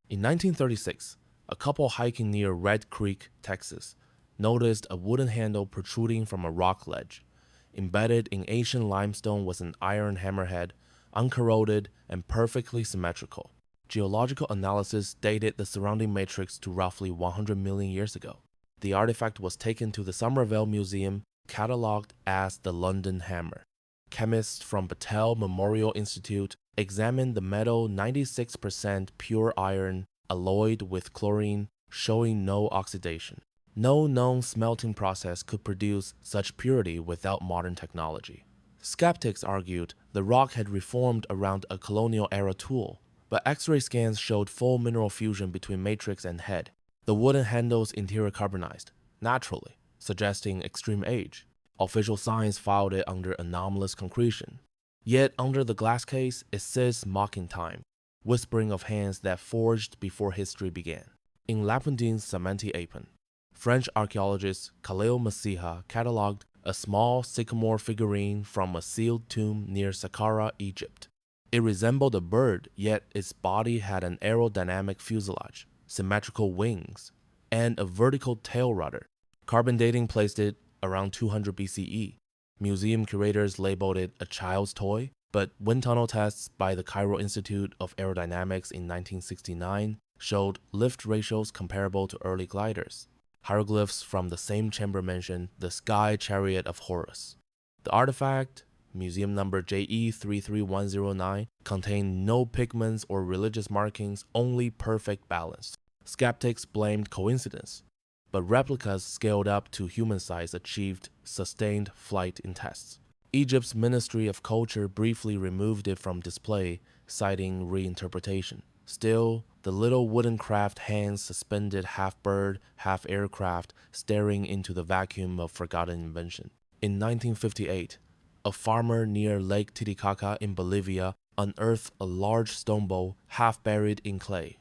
In 1936, a couple hiking near Red Creek, Texas, noticed a wooden handle protruding from a rock ledge. Embedded in ancient limestone was an iron hammerhead, uncorroded and perfectly symmetrical. Geological analysis dated the surrounding matrix to roughly 100 million years ago. The artifact was taken to the Somerville Museum, catalogued as the London Hammer. Chemists from Battelle Memorial Institute examined the metal 96% pure iron alloyed with chlorine, showing no oxidation. No known smelting process could produce such purity without modern technology. Skeptics argued the rock had reformed around a colonial-era tool, but X-ray scans showed full mineral fusion between matrix and head. The wooden handle's interior carbonized, naturally, suggesting extreme age. Official science filed it under anomalous concretion. Yet under the glass case, it sits mocking time, whispering of hands that forged before history began. In Lapondin's Samanti Apon, French archaeologist Khalil Masiha catalogued a small sycamore figurine from a sealed tomb near Saqqara, Egypt. It resembled a bird, yet its body had an aerodynamic fuselage, symmetrical wings, and a vertical tail rudder. Carbon dating placed it around 200 BCE. Museum curators labeled it a child's toy, but wind tunnel tests by the Cairo Institute of Aerodynamics in 1969 showed lift ratios comparable to early gliders. Hieroglyphs from the same chamber mention the sky chariot of Horus. The artifact, museum number JE33109, contained no pigments or religious markings, only perfect balance. Skeptics blamed coincidence, but replicas scaled up to human size achieved sustained flight in tests. Egypt's Ministry of Culture briefly removed it from display, citing reinterpretation. Still, the little wooden craft hangs suspended half bird, half aircraft, staring into the vacuum of forgotten invention. In 1958, a farmer near Lake Titicaca in Bolivia unearthed a large stone bowl half buried in clay.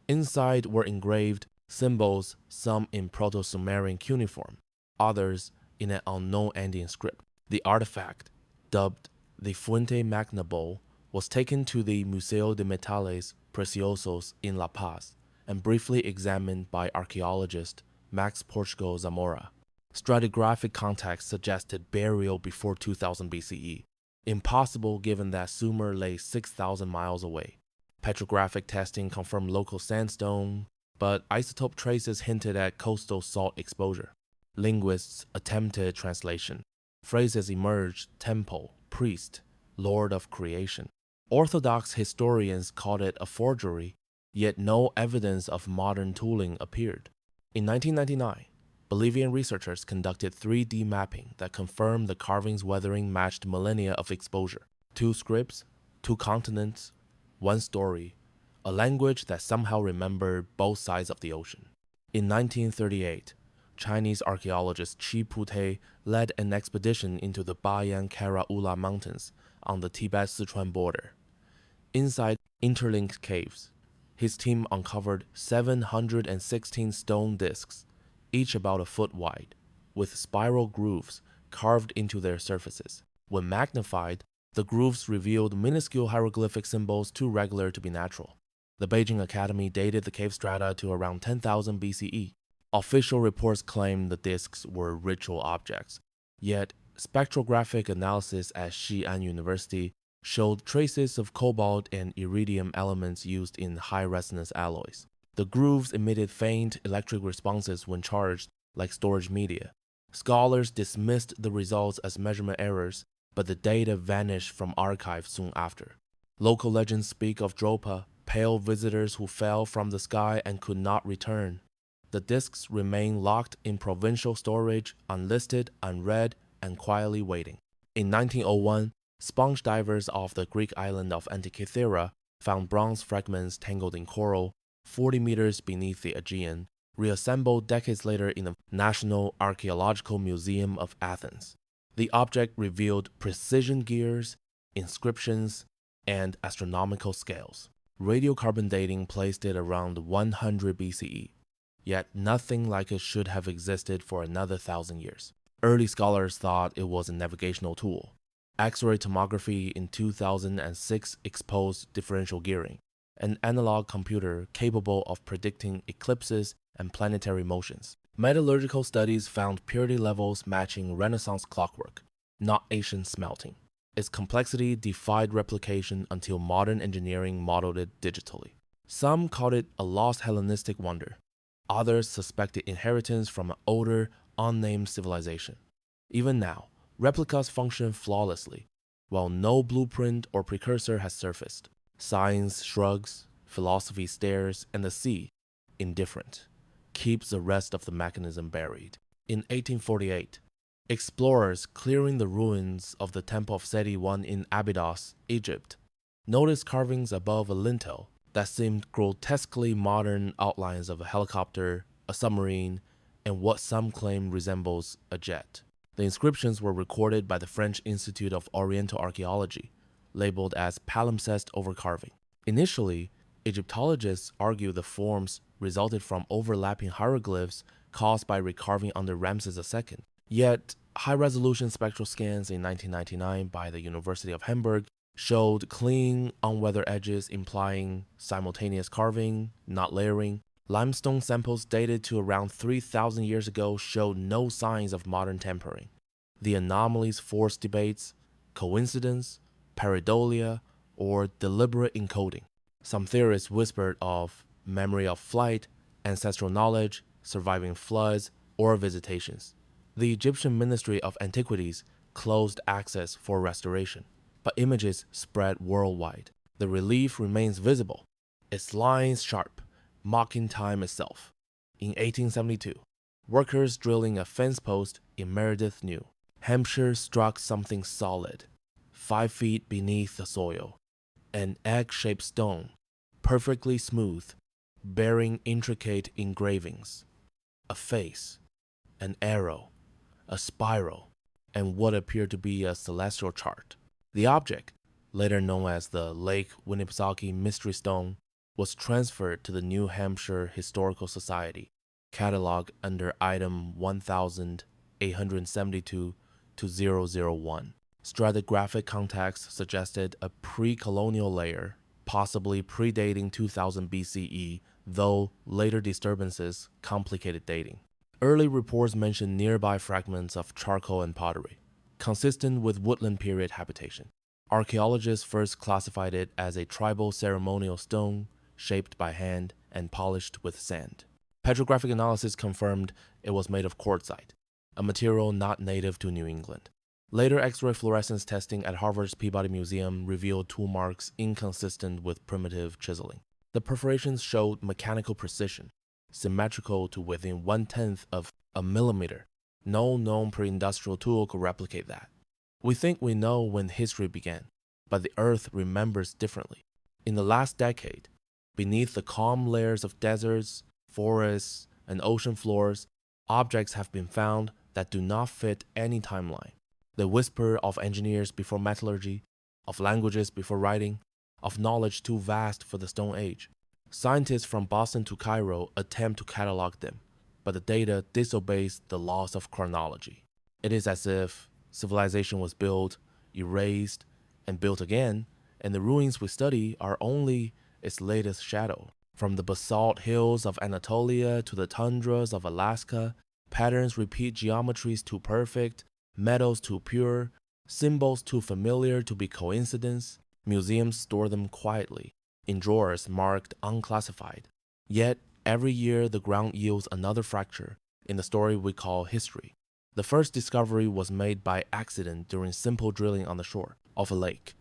Inside were engraved symbols, some in Proto-Sumerian cuneiform, others in an unknown Andean script. The artifact, dubbed the Fuente Magna Bowl, was taken to the Museo de Metales Preciosos in La Paz and briefly examined by archaeologist Max Portugal Zamora. Stratigraphic context suggested burial before 2000 BCE, impossible given that Sumer lay 6,000 miles away. Petrographic testing confirmed local sandstone, but isotope traces hinted at coastal salt exposure. Linguists attempted translation. Phrases emerged: temple, priest, lord of creation. Orthodox historians called it a forgery, yet no evidence of modern tooling appeared. In 1999, Bolivian researchers conducted 3D mapping that confirmed the carving's weathering matched millennia of exposure. 2 scripts, 2 continents, 1 story, a language that somehow remembered both sides of the ocean. In 1938, Chinese archaeologist Chi Pute led an expedition into the Bayan Karaula Mountains on the Tibet-Sichuan border. Inside interlinked caves, his team uncovered 716 stone discs, each about a foot wide, with spiral grooves carved into their surfaces. When magnified, the grooves revealed minuscule hieroglyphic symbols too regular to be natural. The Beijing Academy dated the cave strata to around 10,000 BCE. Official reports claimed the discs were ritual objects, yet spectrographic analysis at Xi'an University showed traces of cobalt and iridium elements used in high-resonance alloys. The grooves emitted faint electric responses when charged, like storage media. Scholars dismissed the results as measurement errors, but the data vanished from archives soon after. Local legends speak of Dropa, pale visitors who fell from the sky and could not return. The discs remain locked in provincial storage, unlisted, unread, and quietly waiting. In 1901, sponge divers off the Greek island of Antikythera found bronze fragments tangled in coral 40 meters beneath the Aegean, reassembled decades later in the National Archaeological Museum of Athens. The object revealed precision gears, inscriptions, and astronomical scales. Radiocarbon dating placed it around 100 BCE, yet nothing like it should have existed for another 1,000 years. Early scholars thought it was a navigational tool. X-ray tomography in 2006 exposed differential gearing, an analog computer capable of predicting eclipses and planetary motions. Metallurgical studies found purity levels matching Renaissance clockwork, not ancient smelting. Its complexity defied replication until modern engineering modeled it digitally. Some called it a lost Hellenistic wonder. Others suspected inheritance from an older, unnamed civilization. Even now, replicas function flawlessly, while no blueprint or precursor has surfaced. Science shrugs, philosophy stares, and the sea, indifferent, keeps the rest of the mechanism buried. In 1848, explorers clearing the ruins of the Temple of Seti I in Abydos, Egypt, noticed carvings above a lintel that seemed grotesquely modern outlines of a helicopter, a submarine, and what some claim resembles a jet. The inscriptions were recorded by the French Institute of Oriental Archaeology, labeled as palimpsest overcarving. Initially, Egyptologists argued the forms resulted from overlapping hieroglyphs caused by recarving under Ramses II. Yet, high-resolution spectral scans in 1999 by the University of Hamburg showed clean, unweathered edges implying simultaneous carving, not layering. Limestone samples dated to around 3,000 years ago showed no signs of modern tempering. The anomalies forced debates: coincidence, pareidolia, or deliberate encoding. Some theorists whispered of memory of flight, ancestral knowledge, surviving floods, or visitations. The Egyptian Ministry of Antiquities closed access for restoration, but images spread worldwide. The relief remains visible, its lines sharp, mocking time itself. In 1872, workers drilling a fence post in Meredith knew Hampshire struck something solid, 5 feet beneath the soil, an egg-shaped stone, perfectly smooth, bearing intricate engravings, a face, an arrow, a spiral, and what appeared to be a celestial chart. The object, later known as the Lake Winnipesaukee Mystery Stone, was transferred to the New Hampshire Historical Society, catalogue under item 1872-001. Stratigraphic contacts suggested a pre-colonial layer, possibly predating 2000 BCE, though later disturbances complicated dating. Early reports mention nearby fragments of charcoal and pottery, consistent with woodland period habitation. Archaeologists first classified it as a tribal ceremonial stone, shaped by hand and polished with sand. Petrographic analysis confirmed it was made of quartzite, a material not native to New England. Later X-ray fluorescence testing at Harvard's Peabody Museum revealed tool marks inconsistent with primitive chiseling. The perforations showed mechanical precision, symmetrical to within 1/10 of a millimeter. No known pre-industrial tool could replicate that. We think we know when history began, but the Earth remembers differently. In the last decade, beneath the calm layers of deserts, forests, and ocean floors, objects have been found that do not fit any timeline. They whisper of engineers before metallurgy, of languages before writing, of knowledge too vast for the Stone Age. Scientists from Boston to Cairo attempt to catalog them, but the data disobeys the laws of chronology. It is as if civilization was built, erased, and built again, and the ruins we study are only its latest shadow. From the basalt hills of Anatolia to the tundras of Alaska, patterns repeat geometries too perfect, metals too pure, symbols too familiar to be coincidence. Museums store them quietly, in drawers marked unclassified. Yet, every year the ground yields another fracture in the story we call history. The first discovery was made by accident during simple drilling on the shore of a lake.